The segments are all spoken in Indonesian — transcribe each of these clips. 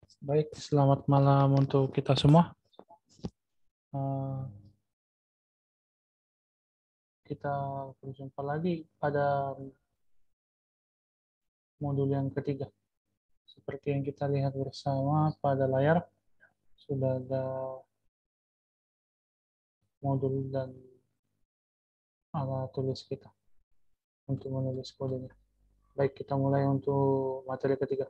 Baik, selamat malam untuk kita semua. Eh, Kita berjumpa lagi pada modul yang ketiga. Seperti yang kita lihat bersama pada layar, sudah ada modul dan alat tulis kita untuk menulis kodenya. Baik, kita mulai untuk materi ketiga.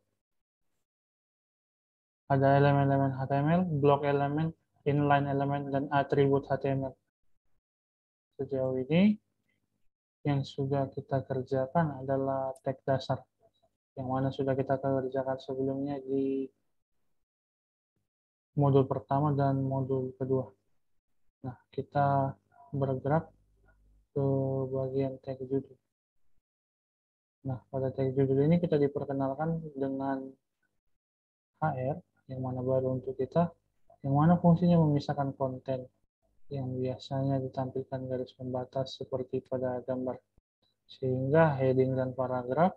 Ada elemen-elemen HTML, blok elemen, inline elemen, dan atribut HTML. Sejauh ini, yang sudah kita kerjakan adalah tag dasar, yang mana sudah kita kerjakan sebelumnya di modul pertama dan modul kedua. Nah, kita bergerak ke bagian tag judul. Nah, pada tag judul ini kita diperkenalkan dengan HR, yang mana baru untuk kita, yang mana fungsinya memisahkan konten, yang biasanya ditampilkan garis pembatas seperti pada gambar. Sehingga heading dan paragraf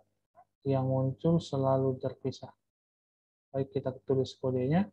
yang muncul selalu terpisah. Baik, kita tulis kodenya.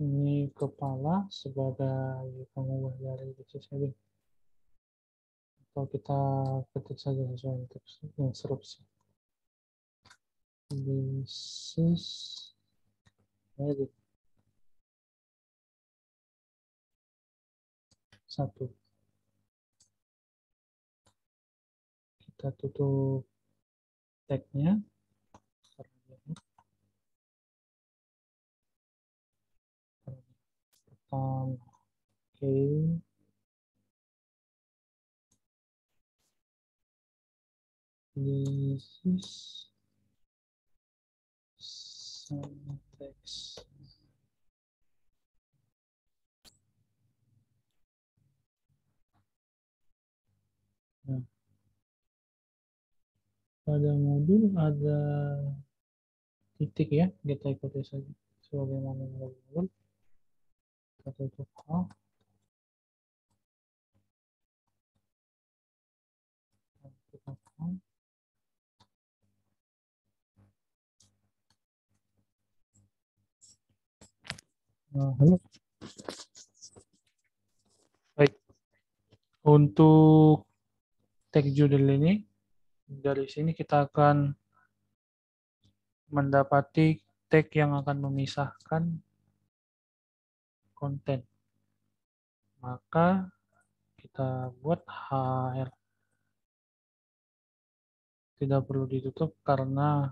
Ini kepala sebagai pengubah dari basis heading. Atau kita ketik saja sesuai instruksi. Basis heading 1. Kita tutup tagnya. Oke. This is syntax. Nah, pada modul ada titik ya, kita ikuti saja sebagaimana modul. Kita tutup A. Tutup A. Nah, halo. Baik, untuk tag judul ini, dari sini kita akan mendapati tag yang akan memisahkan konten. Maka kita buat HR. Tidak perlu ditutup karena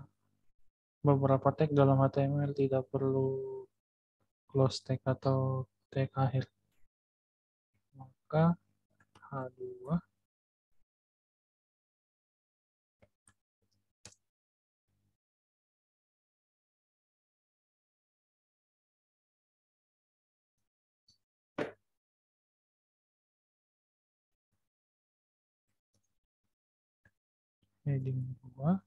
beberapa tag dalam HTML tidak perlu close tag atau tag akhir. Maka H2 heading 2.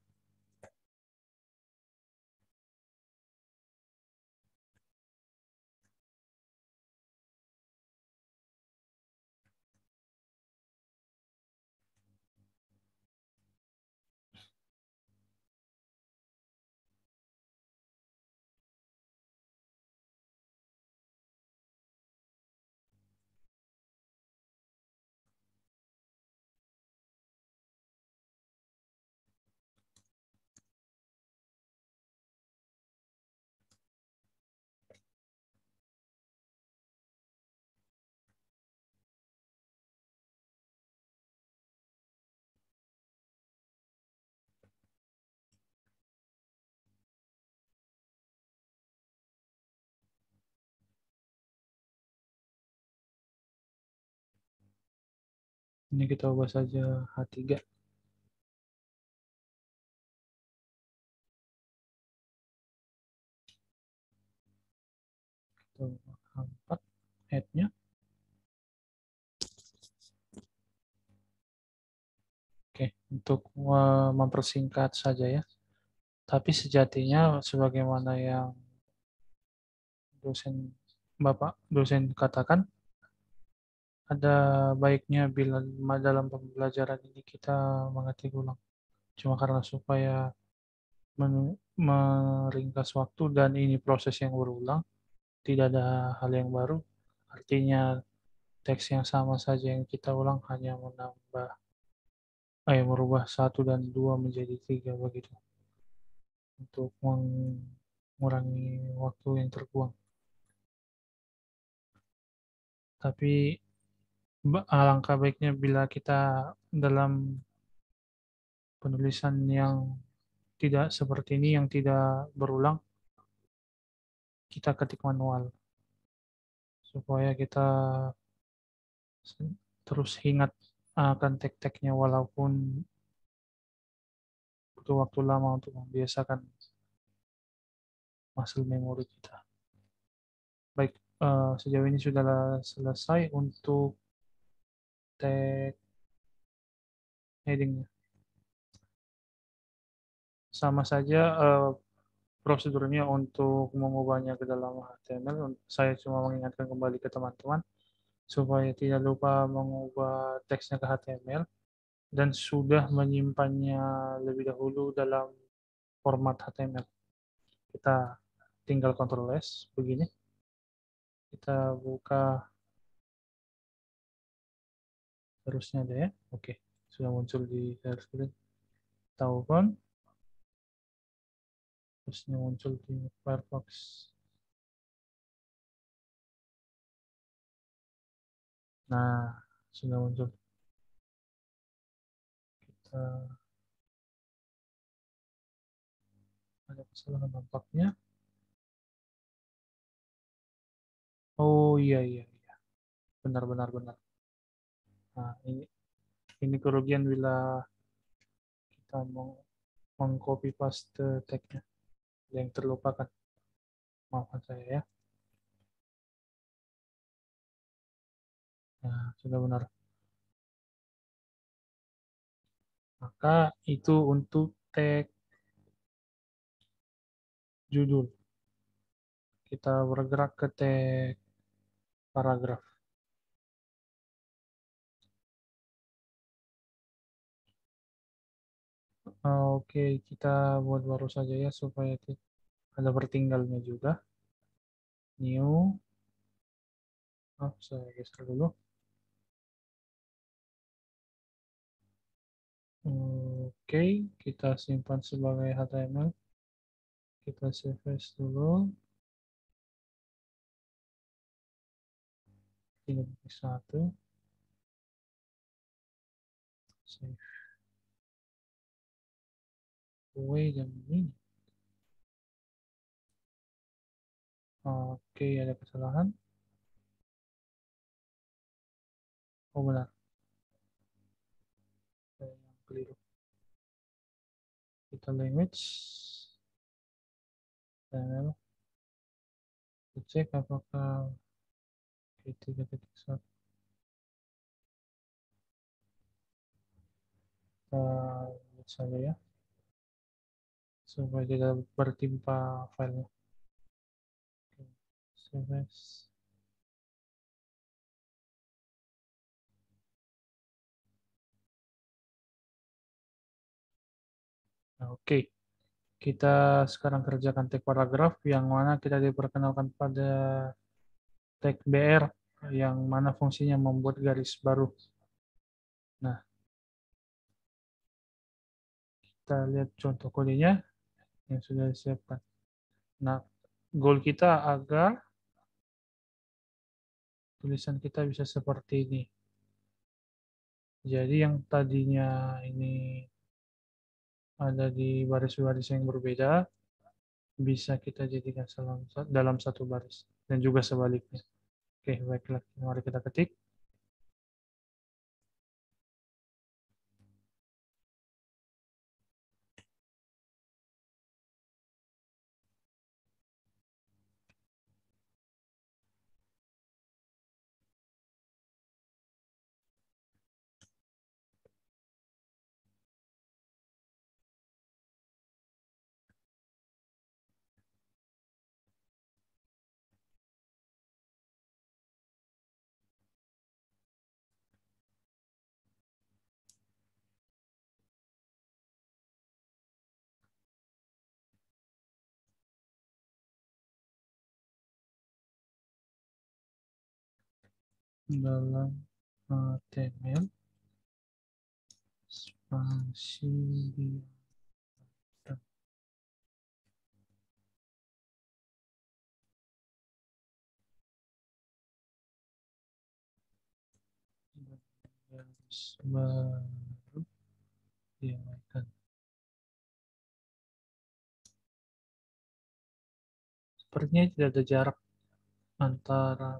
Ini kita ubah saja H3. Kita ubah H4 head-nya. Oke, untuk mempersingkat saja ya. Tapi sejatinya sebagaimana yang dosen Bapak dosen katakan, ada baiknya bila dalam pembelajaran ini kita mengetik ulang. Cuma karena supaya meringkas waktu dan ini proses yang berulang, tidak ada hal yang baru. Artinya teks yang sama saja yang kita ulang hanya merubah satu dan dua menjadi tiga begitu untuk mengurangi waktu yang terbuang. Tapi alangkah baiknya bila kita dalam penulisan yang tidak seperti ini, yang tidak berulang, kita ketik manual supaya kita terus ingat akan tek-teknya walaupun butuh waktu lama untuk membiasakan muscle memori kita. Baik, sejauh ini sudah selesai untuk tag headingnya. Sama saja prosedurnya untuk mengubahnya ke dalam HTML. Saya cuma mengingatkan kembali ke teman-teman supaya tidak lupa mengubah teksnya ke HTML dan sudah menyimpannya lebih dahulu dalam format HTML. Kita tinggal Ctrl S begini. Kita buka terusnya ada ya. Oke, sudah muncul di share screen. Kita open. Terusnya muncul di Firefox. Nah, sudah muncul. Kita ada kesalahan nampaknya. Oh iya iya iya. Benar benar benar. Nah, ini kerugian bila kita mau mengcopy paste tagnya yang terlupakan. Maafkan saya ya. Nah, sudah benar. Maka itu untuk tag judul. Kita bergerak ke tag paragraf. Oke, kita buat baru saja ya supaya ada bertinggalnya juga. New. Saya geser dulu. Oke, kita simpan sebagai HTML. Kita save as dulu. Tinggal satu. Save. Wait a minute. Oke, ada kesalahan. Oh benar, saya yang keliru. Kita language. HTML. Kita cek apakah P3.1 kita lihat saja ya supaya tidak bertimpa filenya. Oke, save as. Nah, oke, kita sekarang kerjakan tag paragraf yang mana kita diperkenalkan pada tag BR yang mana fungsinya membuat garis baru. Nah, kita lihat contoh kodenya yang sudah disiapkan. Nah, goal kita agar tulisan kita bisa seperti ini. Jadi yang tadinya ini ada di baris-baris yang berbeda, bisa kita jadikan dalam satu baris. Dan juga sebaliknya. Oke, baiklah. Mari kita ketik. dalam HTML spasi diagram. Garis baru diabaikan. Sepertinya tidak ada jarak antara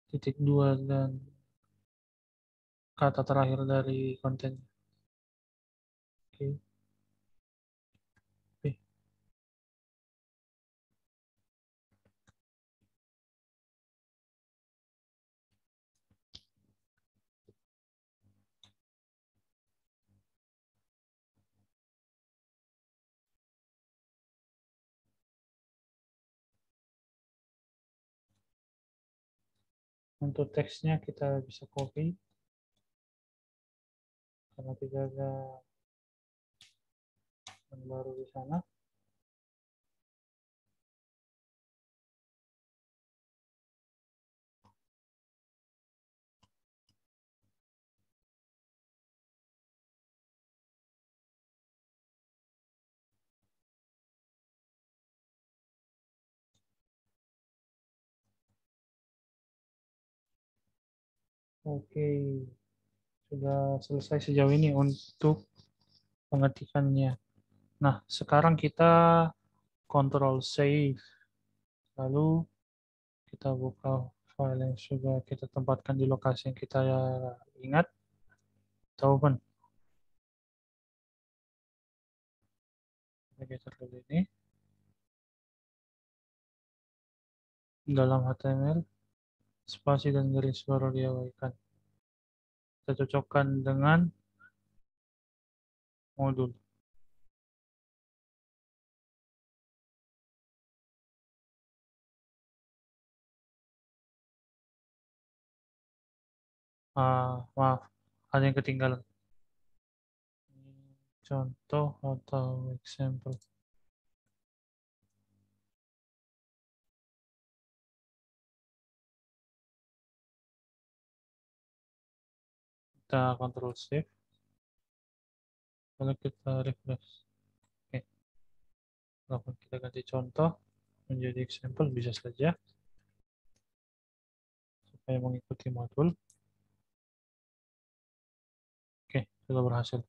titik dua dan kata terakhir dari konten. Oke. Oke. Untuk teksnya kita bisa copy karena tidak ada yang baru di sana. Oke, sudah selesai sejauh ini untuk pengetikannya. Nah, sekarang kita Control save, lalu kita buka file yang sudah kita tempatkan di lokasi yang kita ingat, kita open. Kita geser dulu ini. Dalam HTML, spasi dan garis baru diabaikan. Kita cocokkan dengan modul. Maaf, ada yang ketinggalan. Contoh atau example. Kita Control save, lalu kita refresh. Oke, lalu kita ganti contoh menjadi example bisa saja supaya mengikuti modul. Oke, sudah berhasil.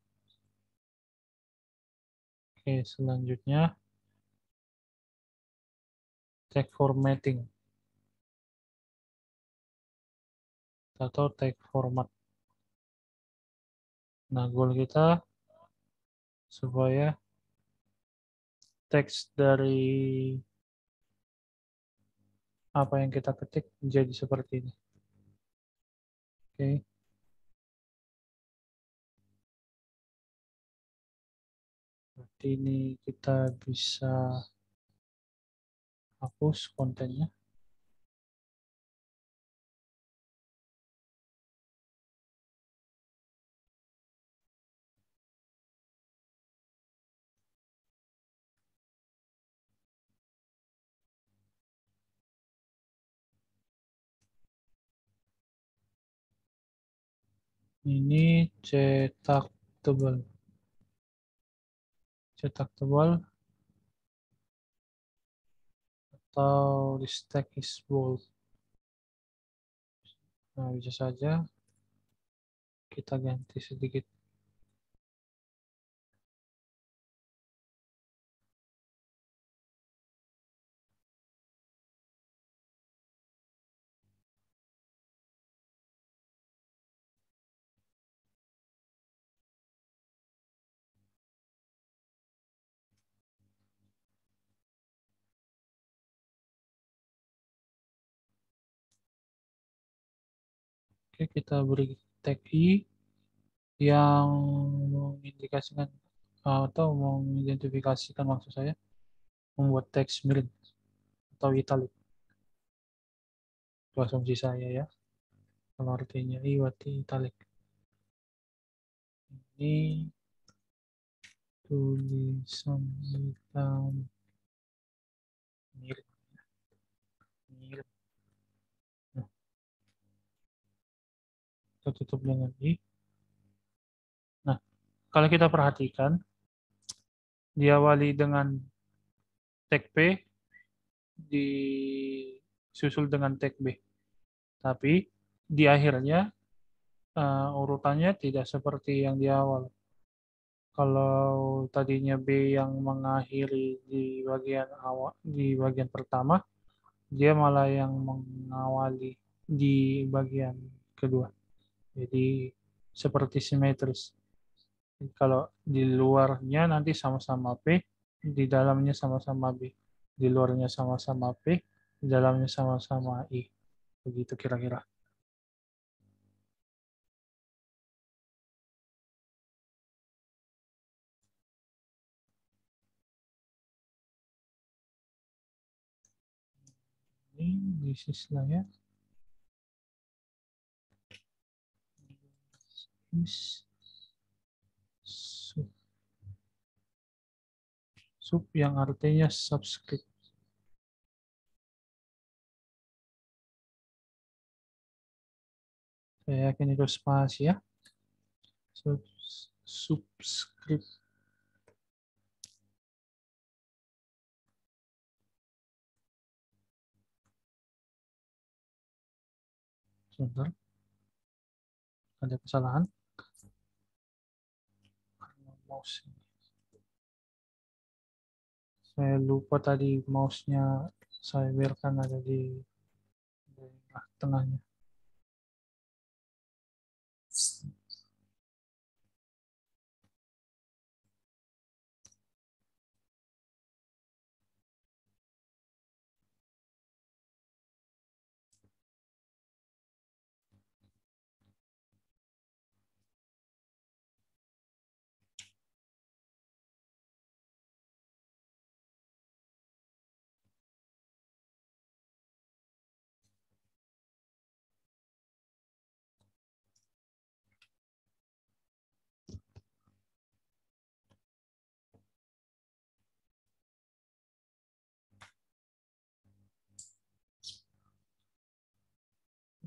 Oke, selanjutnya tag formatting atau tag format. Nah, goal kita supaya teks dari apa yang kita ketik menjadi seperti ini. Oke. Berarti ini kita bisa hapus kontennya. Ini cetak tebal. Cetak tebal atau di stack is bold. Nah, bisa saja kita ganti sedikit. Oke, kita beri tag i yang mengindikasikan atau mengidentifikasikan, maksud saya membuat teks miring atau italic. Itu asumsi saya ya. Kalau artinya i berarti italic. Ini tulisan hitam miring. Miring. Nah, kita tutup dengan I. Nah, kalau kita perhatikan, diawali dengan tag P, disusul dengan tag B. Tapi di akhirnya urutannya tidak seperti yang di awal. Kalau tadinya B yang mengakhiri di bagian awal, di bagian pertama, dia malah yang mengawali di bagian kedua. Jadi seperti simetris. Kalau di luarnya nanti sama-sama P, di dalamnya sama-sama B. Di luarnya sama-sama P, di dalamnya sama-sama I. Begitu kira-kira. Ini this is lah ya. Is sub, sub yang artinya subscript. Saya yakin itu spasi ya. Subscript. Sebentar, ada kesalahan. Karena mouse. Saya lupa tadi mouse-nya saya biarkan ada di tengahnya.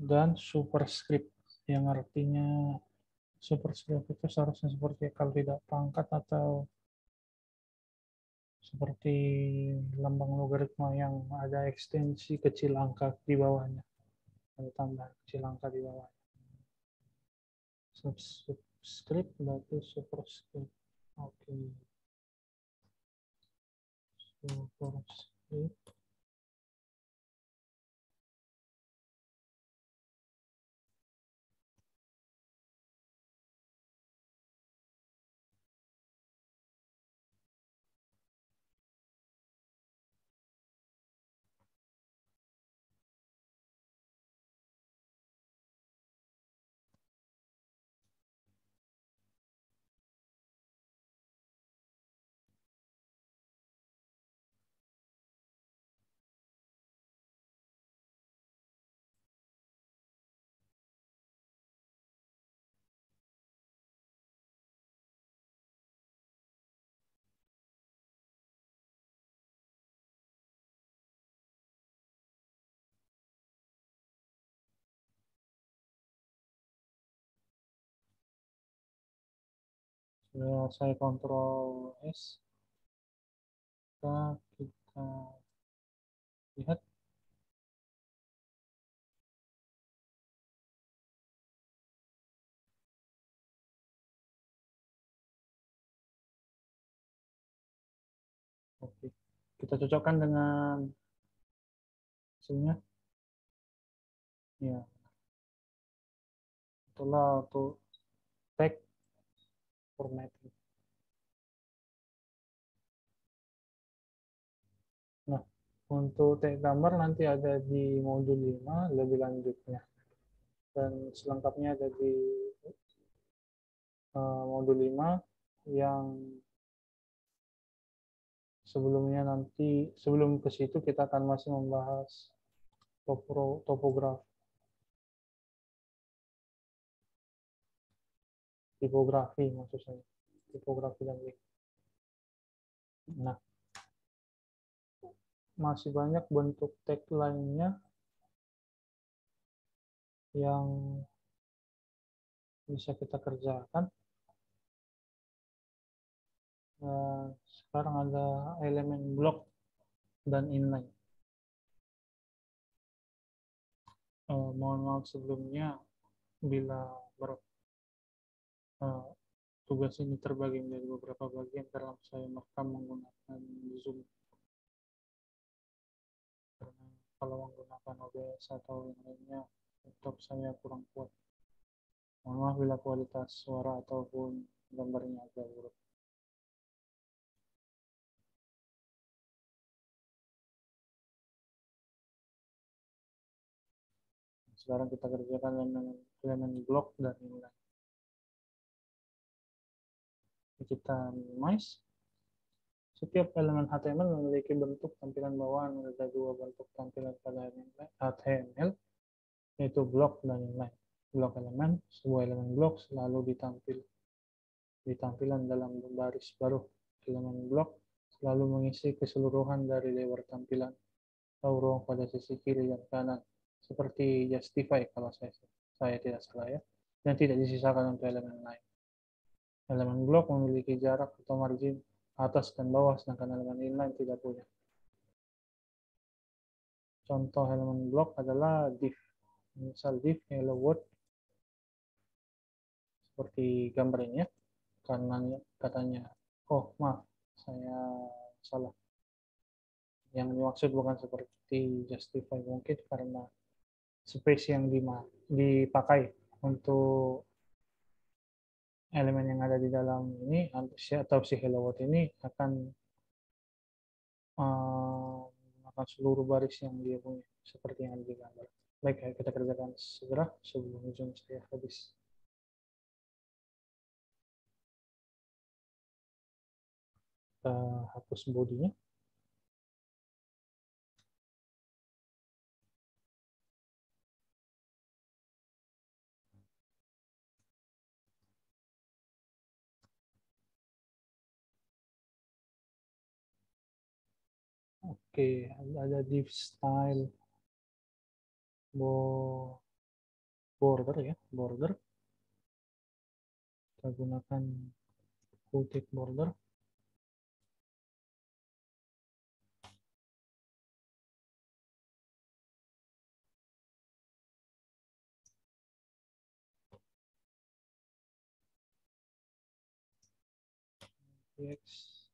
Dan superscript yang artinya superscript itu seharusnya seperti kalau tidak pangkat atau seperti lambang logaritma yang ada ekstensi kecil angka di bawahnya, ada tambahan kecil angka di bawah. Subscript berarti superscript. Oke. Superscript. Saya kontrol S. Kita lihat. Oke. Kita cocokkan dengan hasilnya. Ya, itulah untuk tag formatting. Nah, untuk tag gambar nanti ada di modul 5 lebih lanjutnya. Dan selengkapnya ada di modul 5 yang sebelumnya nanti, sebelum ke situ kita akan masih membahas topografi, tipografi maksud saya, tipografi dan link. Nah, masih banyak bentuk tag lainnya yang bisa kita kerjakan. Sekarang ada elemen block dan inline. Mohon maaf sebelumnya bila uh, tugas ini terbagi menjadi beberapa bagian karena saya merekam menggunakan Zoom. Karena kalau menggunakan OBS atau yang lainnya, laptop saya kurang kuat. Mohon maaf bila kualitas suara ataupun gambarnya agak buruk. Sekarang kita kerjakan elemen block dan inline. Kita minimize. Setiap elemen HTML memiliki bentuk tampilan bawaan. Ada dua bentuk tampilan pada HTML, yaitu block dan inline. Blok elemen, sebuah elemen blok selalu di tampilan dalam baris baru. Elemen blok selalu mengisi keseluruhan dari lebar tampilan atau ruang pada sisi kiri dan kanan, seperti justify kalau saya tidak salah ya, dan tidak disisakan untuk elemen lain. Elemen blok memiliki jarak atau margin atas dan bawah, sedangkan elemen inline tidak punya. Contoh elemen blok adalah div. Misal div hello world seperti gambar ini ya. Karena katanya, oh maaf, saya salah. Yang dimaksud bukan seperti justify, mungkin karena space yang dipakai untuk elemen yang ada di dalam ini atau si hello world ini akan menggunakan seluruh baris yang dia punya seperti yang ada di gambar. Baik, kita kerjakan segera sebelum ujung saya habis. Kita hapus bodinya. Oke, ada div style border ya, border. Kita gunakan full text border. Text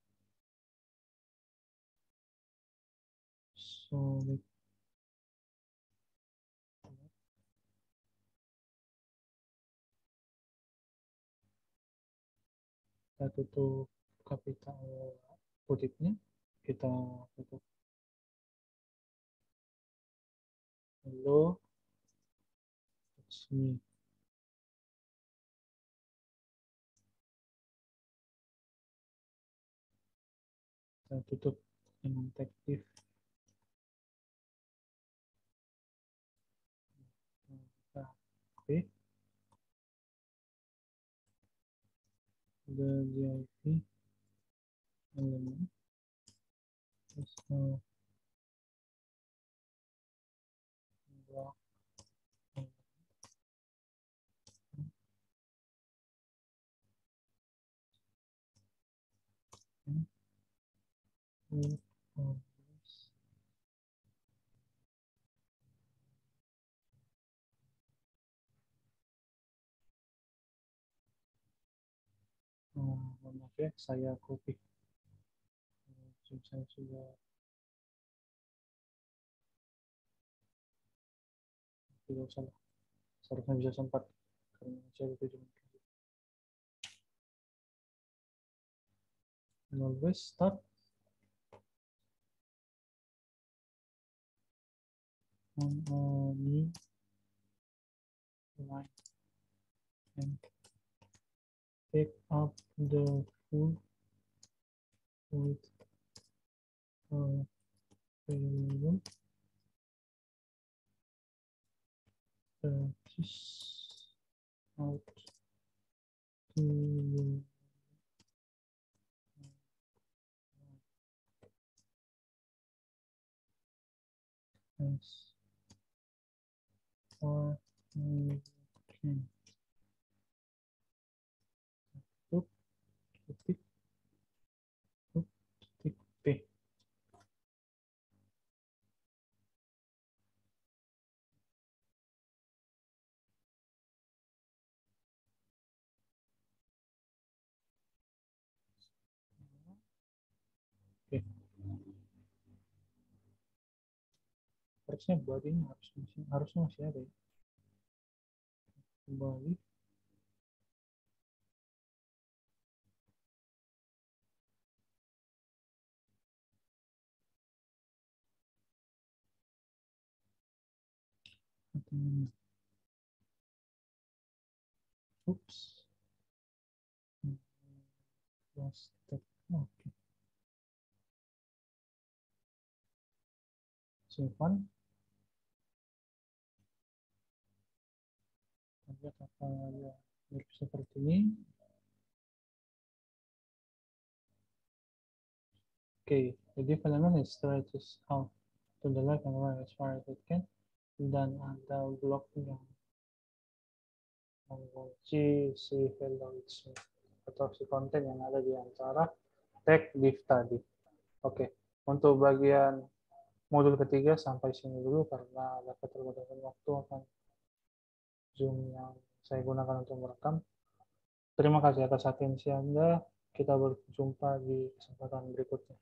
solid. Kita tutup kapital kutipnya, kita tutup hello it's me. Kita tutup dengan tag div. Kita oke, the div element is block maaf ya, saya copy. Saya sudah tidak salah. Seharusnya bisa sempat karena saya itu always start on a new line and take up the full with available this out to you as far as you can. harusnya body-nya harusnya masih ada ya. Kembali. Oops. Oke. Simpan. Lihat apa ya. Seperti ini. Okay, the development stretches out to the left and right as far as it can. Dan ada blok yang mengunci si hello atau si konten yang ada di antara tag div tadi. Oke, untuk bagian modul ketiga sampai sini dulu karena ada keterbatasan waktu akan Zoom yang saya gunakan untuk merekam. Terima kasih atas atensi Anda. Kita berjumpa di kesempatan berikutnya.